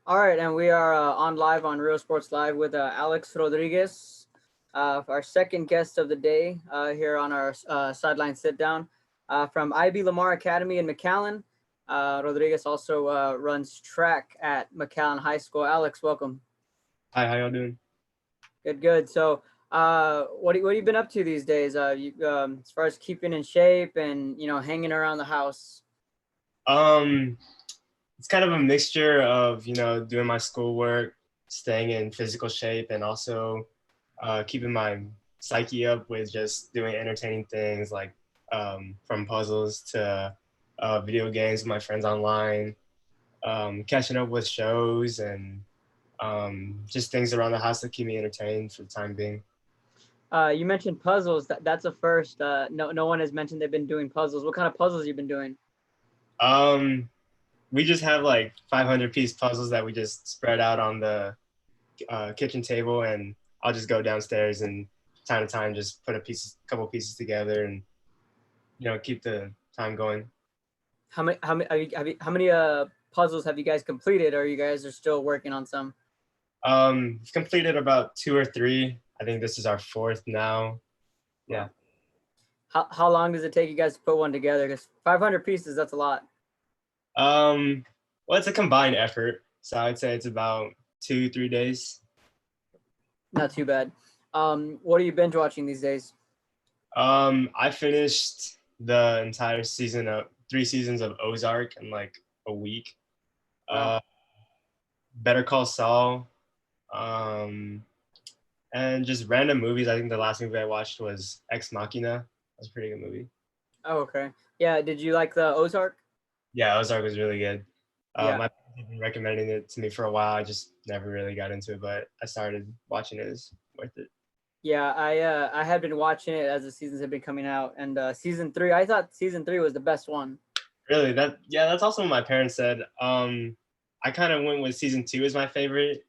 All right, and we are on live on Real Sports Live with Alex Rodriguez, our second guest of the day here on our Sideline Sit-Down from IB Lamar Academy in McAllen. Rodriguez also runs track at McAllen High School. Alex, welcome. Hi, how y'all doing? Good, good. So, what have you been up to these days? As far as keeping in shape and hanging around the house. Um, it's kind of a mixture of, doing my schoolwork, staying in physical shape, and also keeping my psyche up with just doing entertaining things like from puzzles to video games with my friends online, catching up with shows and just things around the house that keep me entertained for the time being. You mentioned puzzles. That's a first. No one has mentioned they've been doing puzzles. What kind of puzzles you've been doing? Um, we just have like 500-piece puzzles that we just spread out on the kitchen table, and I'll just go downstairs and time to time just put couple pieces together, and keep the time going. How many puzzles have you guys completed, or you guys are still working on some? We've completed about two or three. I think this is our fourth now. Yeah. How long does it take you guys to put one together? Because 500 pieces, that's a lot. Well, it's a combined effort, so I'd say it's about 2, 3 days. Not too bad. What are you binge watching these days? I finished the entire season of 3 seasons of Ozark in like a week. Wow. Uh, Better Call Saul, um, and just random movies. I think the last movie I watched was Ex Machina. That's a pretty good movie. Oh, okay. Yeah. Did you like the Ozark? Yeah, Ozark was really good. Yeah. My parents have been recommending it to me for a while. I just never really got into it, but I started watching it. It's worth it. Yeah. I had been watching it as the seasons had been coming out, and season three. I thought season three was the best one. Really, that's also what my parents said. I kind of went with season two as my favorite,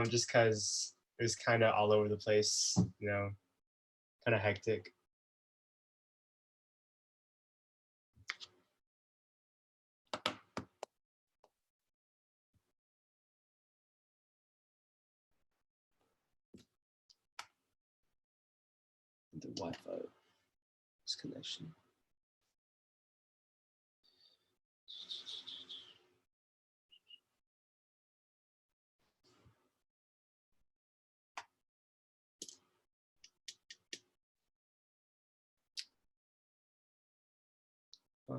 just because it was kind of all over the place, kind of hectic. The Wi-Fi disconnection. Huh.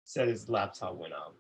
Said his laptop went out.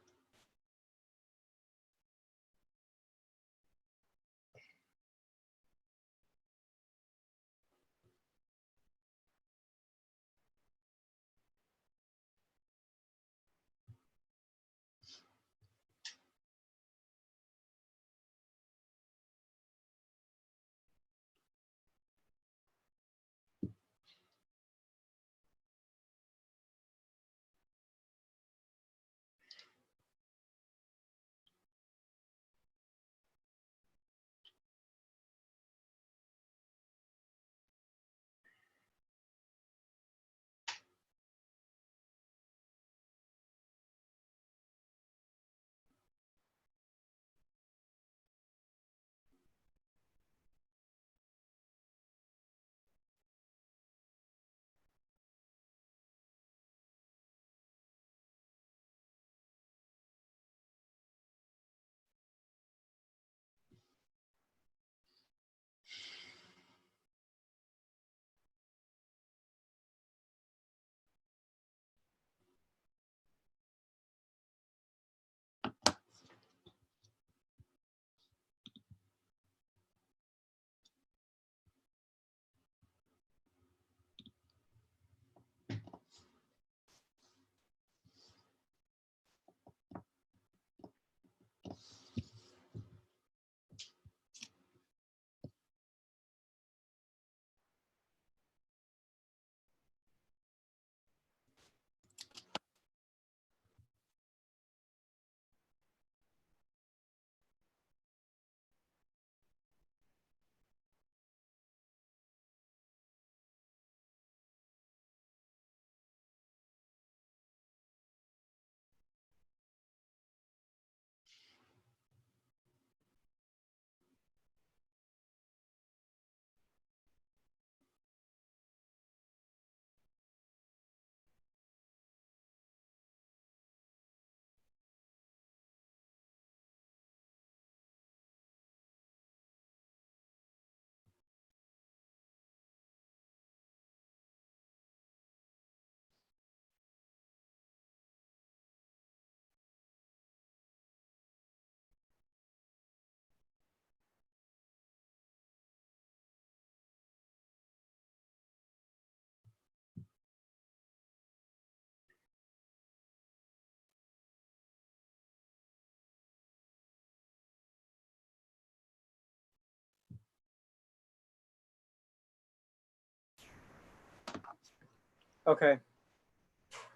Okay.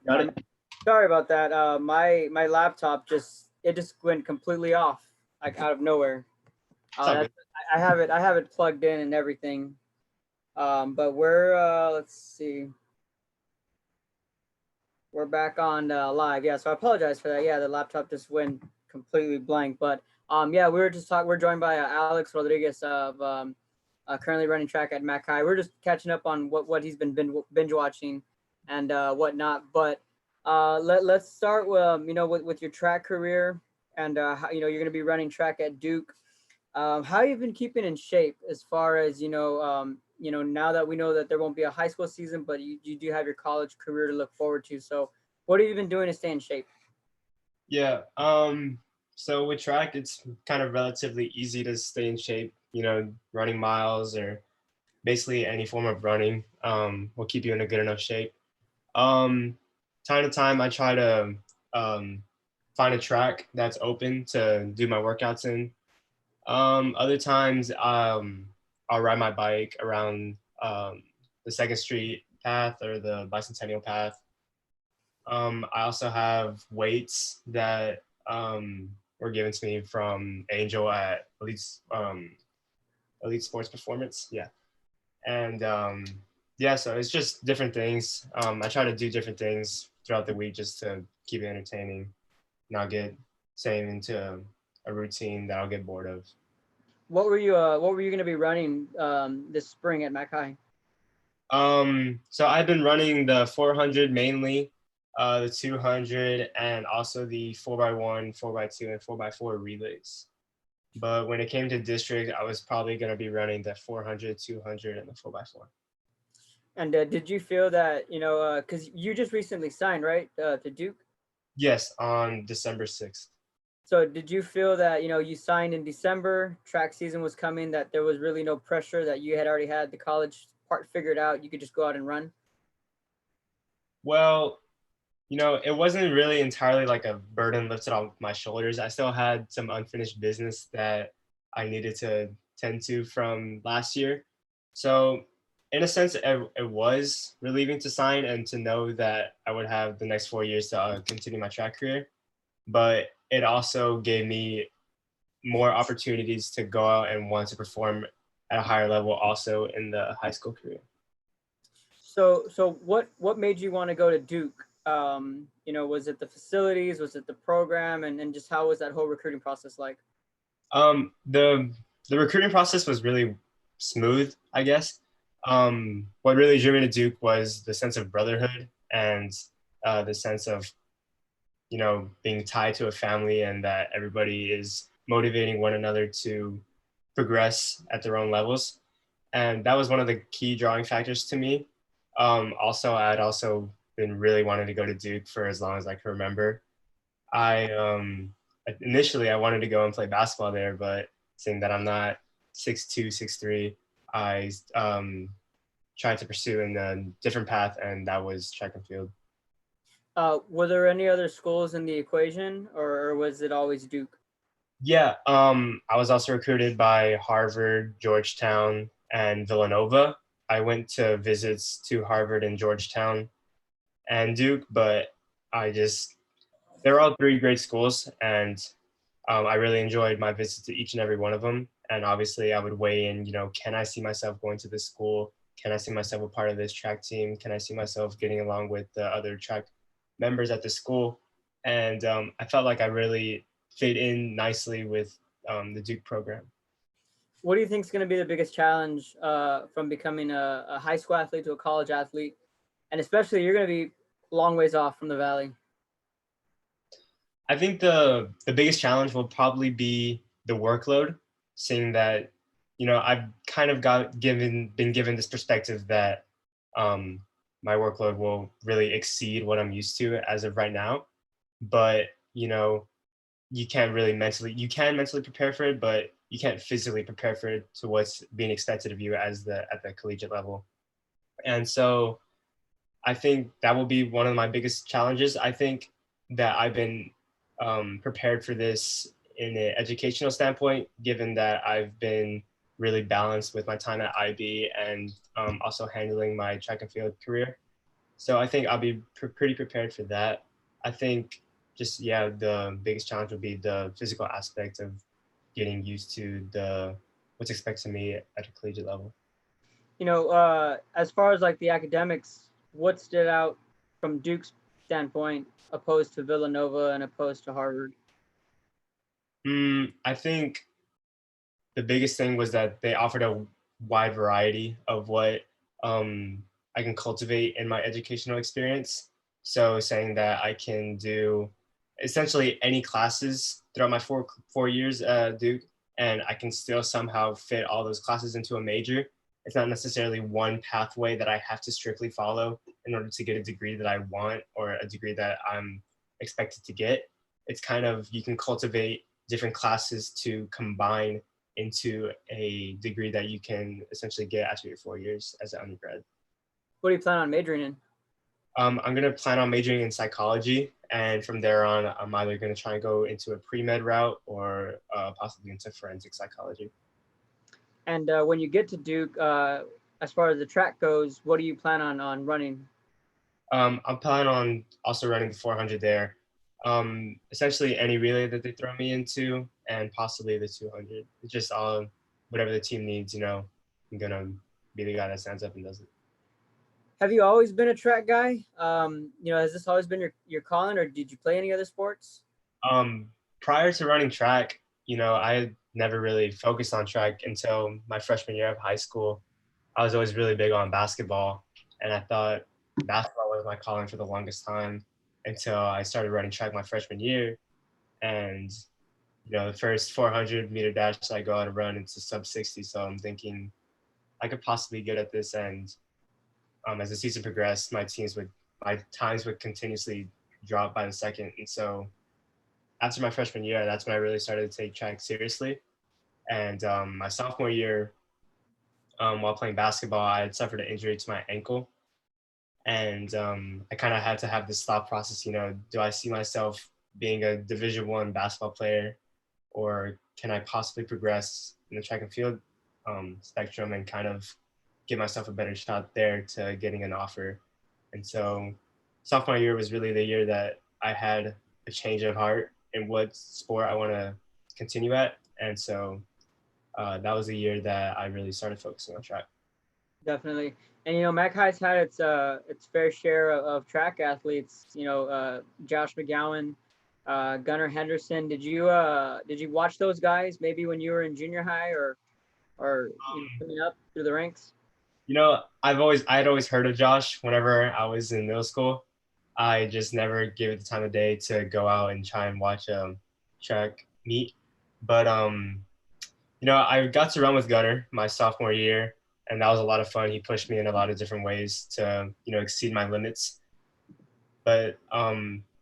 Got it? Sorry about that. My laptop just went completely off, like out of nowhere. It's all That's good. I have it plugged in and everything. But we're let's see, we're back on live. Yeah, so I apologize for that. Yeah, the laptop just went completely blank. But yeah, we were just talking. We're joined by Alex Rodriguez of currently running track at McHi. We're just catching up on what he's been binge watching and whatnot. But let's start with with your track career and how, you're going to be running track at Duke. How you been keeping in shape as far as now that we know that there won't be a high school season, but you do have your college career to look forward to. So what have you been doing to stay in shape? Yeah. So with track, it's kind of relatively easy to stay in shape. Running miles or basically any form of running will keep you in a good enough shape. Um, Time to time, I try to find a track that's open to do my workouts in. Other times, I'll ride my bike around the Second Street path or the Bicentennial path. I also have weights that were given to me from Angel at Elite Sports Performance. Yeah, and yeah, so it's just different things. I try to do different things throughout the week just to keep it entertaining, not get saying into a routine that I'll get bored of. What were you going to be running this spring at McHi? So I've been running the 400 mainly, the 200, and also the 4x1, 4x2, and 4x4 relays. But when it came to district, I was probably going to be running the 400, 200, and the 4x4. And did you feel that because you just recently signed, right, to Duke? Yes, on December 6th. So did you feel that you signed in December, track season was coming, that there was really no pressure, that you had already had the college part figured out, you could just go out and run? Well, it wasn't really entirely like a burden lifted off my shoulders. I still had some unfinished business that I needed to tend to from last year. So, in a sense, it was relieving to sign and to know that I would have the next 4 years to continue my track career. But it also gave me more opportunities to go out and want to perform at a higher level also in the high school career. So what made you want to go to Duke? Was it the facilities? Was it the program? And just how was that whole recruiting process like? The recruiting process was really smooth, I guess. What really drew me to Duke was the sense of brotherhood and the sense of being tied to a family and that everybody is motivating one another to progress at their own levels. And that was one of the key drawing factors to me. Also, I'd also been really wanting to go to Duke for as long as I can remember. I initially I wanted to go and play basketball there, but seeing that I'm not 6'2", 6'3", I tried to pursue in a different path, and that was track and field. Were there any other schools in the equation, or was it always Duke? Yeah, I was also recruited by Harvard, Georgetown, and Villanova. I went to visits to Harvard and Georgetown and Duke, but I just they're all three great schools, and I really enjoyed my visits to each and every one of them. And obviously, I would weigh in, can I see myself going to this school? Can I see myself a part of this track team? Can I see myself getting along with the other track members at the school? And I felt like I really fit in nicely with the Duke program. What do you think is going to be the biggest challenge from becoming a high school athlete to a college athlete? And especially, you're going to be a long ways off from the Valley. I think the biggest challenge will probably be the workload, seeing that I've kind of been given this perspective that um, my workload will really exceed what I'm used to as of right now. But you can mentally prepare for it, but you can't physically prepare for it to what's being expected of you at the collegiate level. And so I think that will be one of my biggest challenges. I think that I've been prepared for this in an educational standpoint, given that I've been really balanced with my time at IB and also handling my track and field career. So I think I'll be pretty prepared for that. I think just, yeah, the biggest challenge would be the physical aspect of getting used to what's expected of me at a collegiate level. As far as like the academics, what stood out from Duke's standpoint opposed to Villanova and opposed to Harvard? I think the biggest thing was that they offered a wide variety of what I can cultivate in my educational experience. So saying that I can do essentially any classes throughout my four years at Duke, and I can still somehow fit all those classes into a major. It's not necessarily one pathway that I have to strictly follow in order to get a degree that I want or a degree that I'm expected to get. It's kind of, you can cultivate different classes to combine into a degree that you can essentially get after your 4 years as an undergrad. What do you plan on majoring in? I'm going to plan on majoring in psychology. And from there on, I'm either going to try and go into a pre-med route or possibly into forensic psychology. And when you get to Duke, as far as the track goes, what do you plan on running? I'm planning on also running the 400 there. Essentially any relay that they throw me into, and possibly the 200. It's just all whatever the team needs. I'm gonna be the guy that stands up and does it. Have you always been a track guy? Has this always been your calling, or did you play any other sports? Prior to running track, I never really focused on track until my freshman year of high school. I was always really big on basketball, and I thought basketball was my calling for the longest time until I started running track my freshman year. And the first 400-meter dash I go out and run into sub 60. So I'm thinking I could possibly get at this. And as the season progressed, my times would continuously drop by the second. And so after my freshman year, that's when I really started to take track seriously. And my sophomore year, while playing basketball, I had suffered an injury to my ankle. And I kind of had to have this thought process, do I see myself being a Division I basketball player, or can I possibly progress in the track and field spectrum and kind of give myself a better shot there to getting an offer? And so sophomore year was really the year that I had a change of heart in what sport I want to continue at. And so that was the year that I really started focusing on track. Definitely. And McHi's had its fair share of track athletes. Josh McGowan, Gunnar Henderson. Did you watch those guys maybe when you were in junior high or coming up through the ranks? I had always heard of Josh whenever I was in middle school. I just never gave it the time of day to go out and try and watch track meet. But I got to run with Gunnar my sophomore year, and that was a lot of fun. He pushed me in a lot of different ways to exceed my limits. But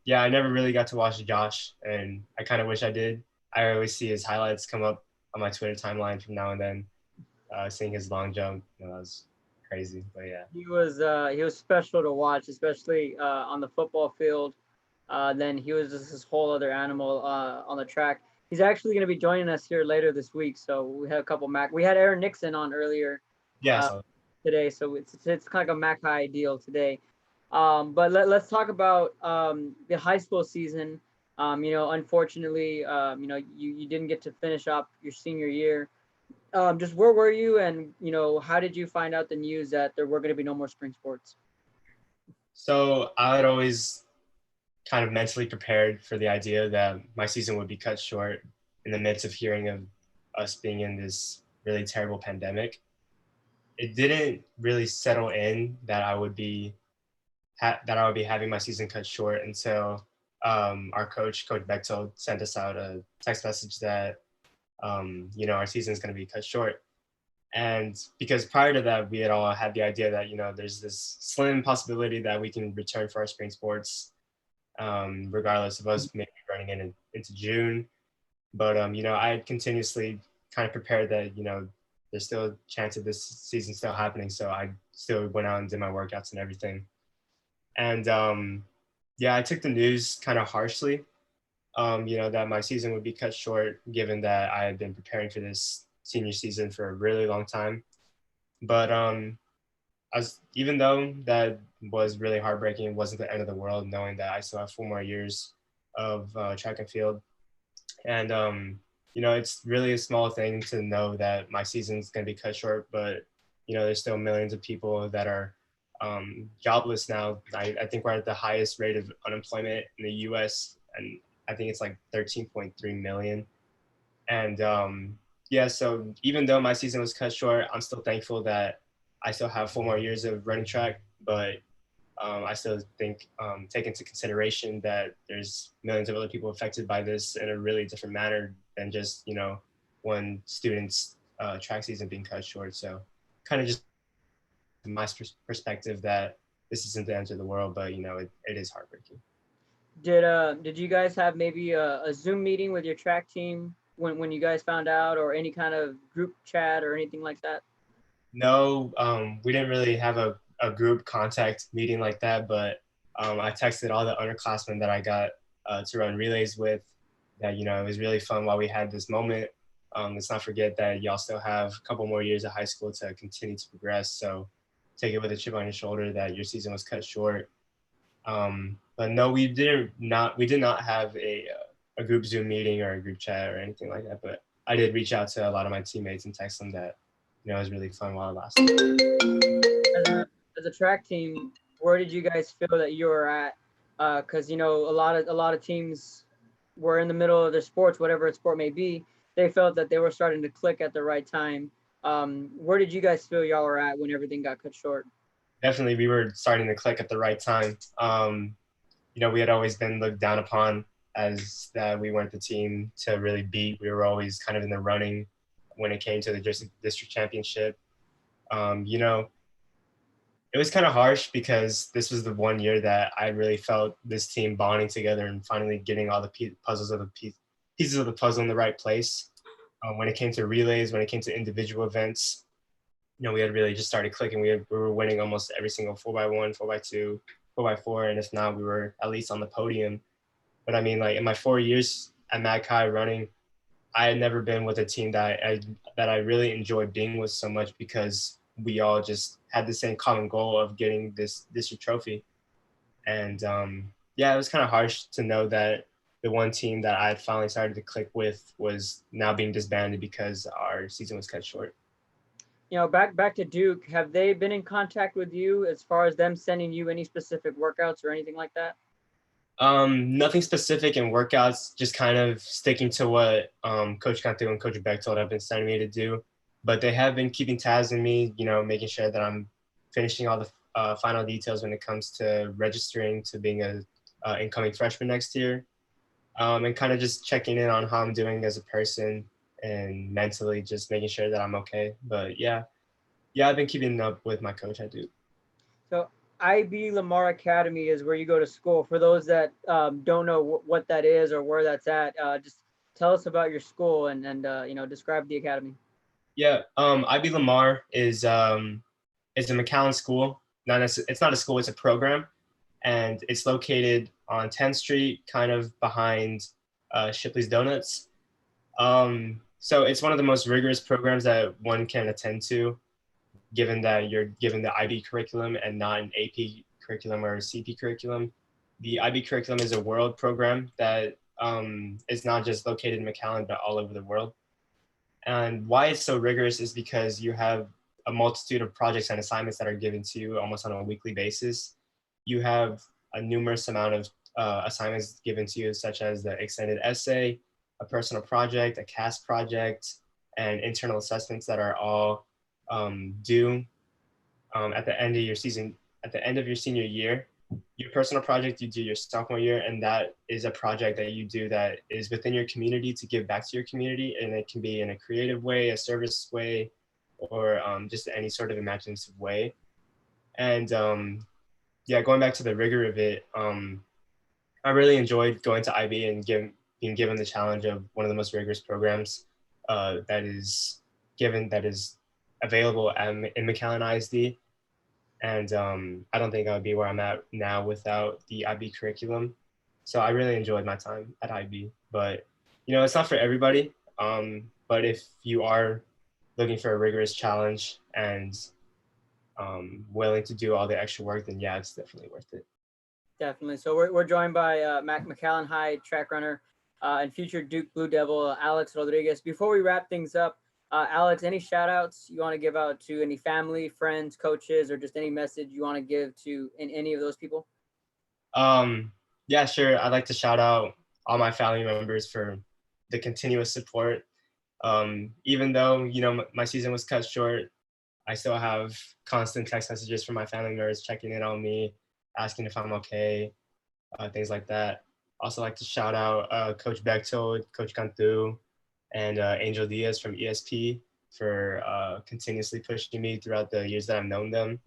yeah, I never really got to watch Josh, and I kind of wish I did. I always see his highlights come up on my Twitter timeline from now and then. Seeing his long jump, that was crazy. But yeah, He was special to watch, especially on the football field. Then he was just this whole other animal on the track. He's actually going to be joining us here later this week. So we had a couple We had Aaron Nixon on earlier yeah. So today, so it's kind of like a McHi deal today. But let's talk about the high school season. Unfortunately, you didn't get to finish up your senior year. Just where were you, and how did you find out the news that there were going to be no more spring sports? So I had always kind of mentally prepared for the idea that my season would be cut short in the midst of hearing of us being in this really terrible pandemic. It didn't really settle in that I would be having my season cut short until our Coach Bechtold, sent us out a text message that our season is going to be cut short. And because prior to that, we had all had the idea that there's this slim possibility that we can return for our spring sports, regardless of us maybe running into June. But I had continuously kind of prepared that there's still a chance of this season still happening, so I still went out and did my workouts and everything. And yeah, I took the news kind of harshly, that my season would be cut short, given that I had been preparing for this senior season for a really long time. But even though that was really heartbreaking, it wasn't the end of the world knowing that I still have 4 more years of track and field. And it's really a small thing to know that my season's going to be cut short, but there's still millions of people that are jobless now. I think we're at the highest rate of unemployment in the U.S., and I think it's like 13.3 million. And yeah, so even though my season was cut short, I'm still thankful that I still have 4 more years of running track. But I still think take into consideration that there's millions of other people affected by this in a really different manner than just one student's track season being cut short. So kind of just my perspective that this isn't the end of the world, but it is heartbreaking. Did you guys have maybe a Zoom meeting with your track team when you guys found out, or any kind of group chat or anything like that? No, we didn't really have a group contact meeting like that, but I texted all the underclassmen that I got to run relays with that, it was really fun while we had this moment. Let's not forget that y'all still have a couple more years of high school to continue to progress. So take it with a chip on your shoulder that your season was cut short. But no, we did not have a group Zoom meeting or a group chat or anything like that. But I did reach out to a lot of my teammates and text them that it was really fun while it lasted. As a track team, where did you guys feel that you were at? Because a lot of teams were in the middle of their sports, whatever sport may be. They felt that they were starting to click at the right time. Where did you guys feel y'all were at when everything got cut short? Definitely, we were starting to click at the right time. We had always been looked down upon as that we weren't the team to really beat. We were always kind of in the running when it came to the district championship. It was kind of harsh because this was the one year that I really felt this team bonding together and finally getting all the pieces of the puzzle in the right place. When it came to relays, when it came to individual events, we had really just started clicking. We were winning almost every single 4x1, 4x2, 4x4, and if not, we were at least on the podium. But I mean, like in my 4 years at McHi running, I had never been with a team that I really enjoyed being with so much because we all just had the same common goal of getting this district trophy. And yeah, it was kind of harsh to know that the one team that I finally started to click with was now being disbanded because our season was cut short. Back to Duke, have they been in contact with you as far as them sending you any specific workouts or anything like that? Nothing specific in workouts, just kind of sticking to what Coach Cantu and Coach Bechtold have been sending me to do. But they have been keeping tabs on me, making sure that I'm finishing all the final details when it comes to registering to being a incoming freshman next year, and kind of just checking in on how I'm doing as a person and mentally, just making sure that I'm okay. But yeah, I've been keeping up with my coach at Duke. So IB Lamar Academy is where you go to school. For those that don't know what that is or where that's at, just tell us about your school and describe the academy. Yeah, IB Lamar is a McAllen school. It's not a school; it's a program, and it's located on 10th Street, kind of behind Shipley's Donuts. So it's one of the most rigorous programs that one can attend to, given that you're given the IB curriculum and not an AP curriculum or a CP curriculum. The IB curriculum is a world program that is not just located in McAllen, but all over the world. And why it's so rigorous is because you have a multitude of projects and assignments that are given to you almost on a weekly basis. You have a numerous amount of assignments given to you, such as the extended essay, a personal project, a CAS project, and internal assessments that are all due at the end of your season, at the end of your senior year. Your personal project you do your sophomore year, and that is a project that you do that is within your community to give back to your community, and it can be in a creative way, a service way, or just any sort of imaginative way. And yeah, going back to the rigor of it, I really enjoyed going to IB and being given the challenge of one of the most rigorous programs that is available in McAllen ISD. And I don't think I would be where I'm at now without the IB curriculum. So I really enjoyed my time at IB. But, it's not for everybody. But if you are looking for a rigorous challenge and willing to do all the extra work, then yeah, it's definitely worth it. Definitely. So we're joined by McAllen High track runner and future Duke Blue Devil, Alex Rodriguez. Before we wrap things up, Alex, any shout outs you want to give out to any family, friends, coaches, or just any message you want to give to any of those people? Yeah, sure. I'd like to shout out all my family members for the continuous support. Even though, my season was cut short, I still have constant text messages from my family members checking in on me, asking if I'm okay, things like that. Also like to shout out Coach Bechtold, Coach Cantu, and Angel Diaz from ESP for continuously pushing me throughout the years that I've known them.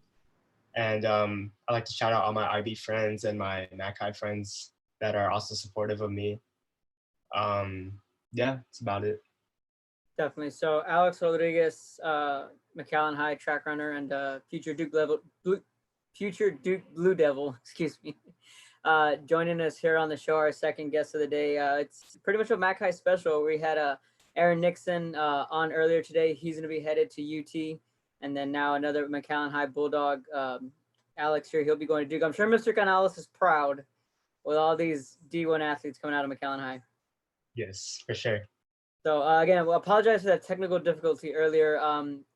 And I like to shout out all my IB friends and my McHi friends that are also supportive of me. Yeah, that's about it. Definitely. So Alex Rodriguez, McAllen High track runner and future Duke Blue Devil, excuse me, joining us here on the show, our second guest of the day. It's pretty much a McHi special. We had Aaron Nixon on earlier today. He's going to be headed to UT, and then now another McAllen High Bulldog, Alex here. He'll be going to Duke. I'm sure Mr. Canales is proud with all these D1 athletes coming out of McAllen High. Yes, for sure. So again, we'll apologize for that technical difficulty earlier.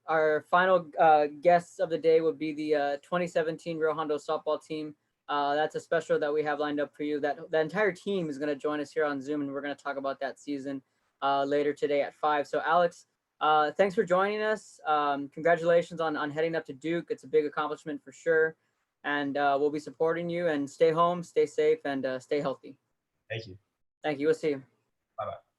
Our final guests of the day would be the 2017 Rio Hondo softball team. That's a special that we have lined up for you. That the entire team is going to join us here on Zoom, and we're going to talk about that season later today at 5. So Alex, thanks for joining us. Congratulations on heading up to Duke. It's a big accomplishment for sure. And we'll be supporting you, and stay home, stay safe, and stay healthy. Thank you. Thank you. We'll see you. Bye-bye.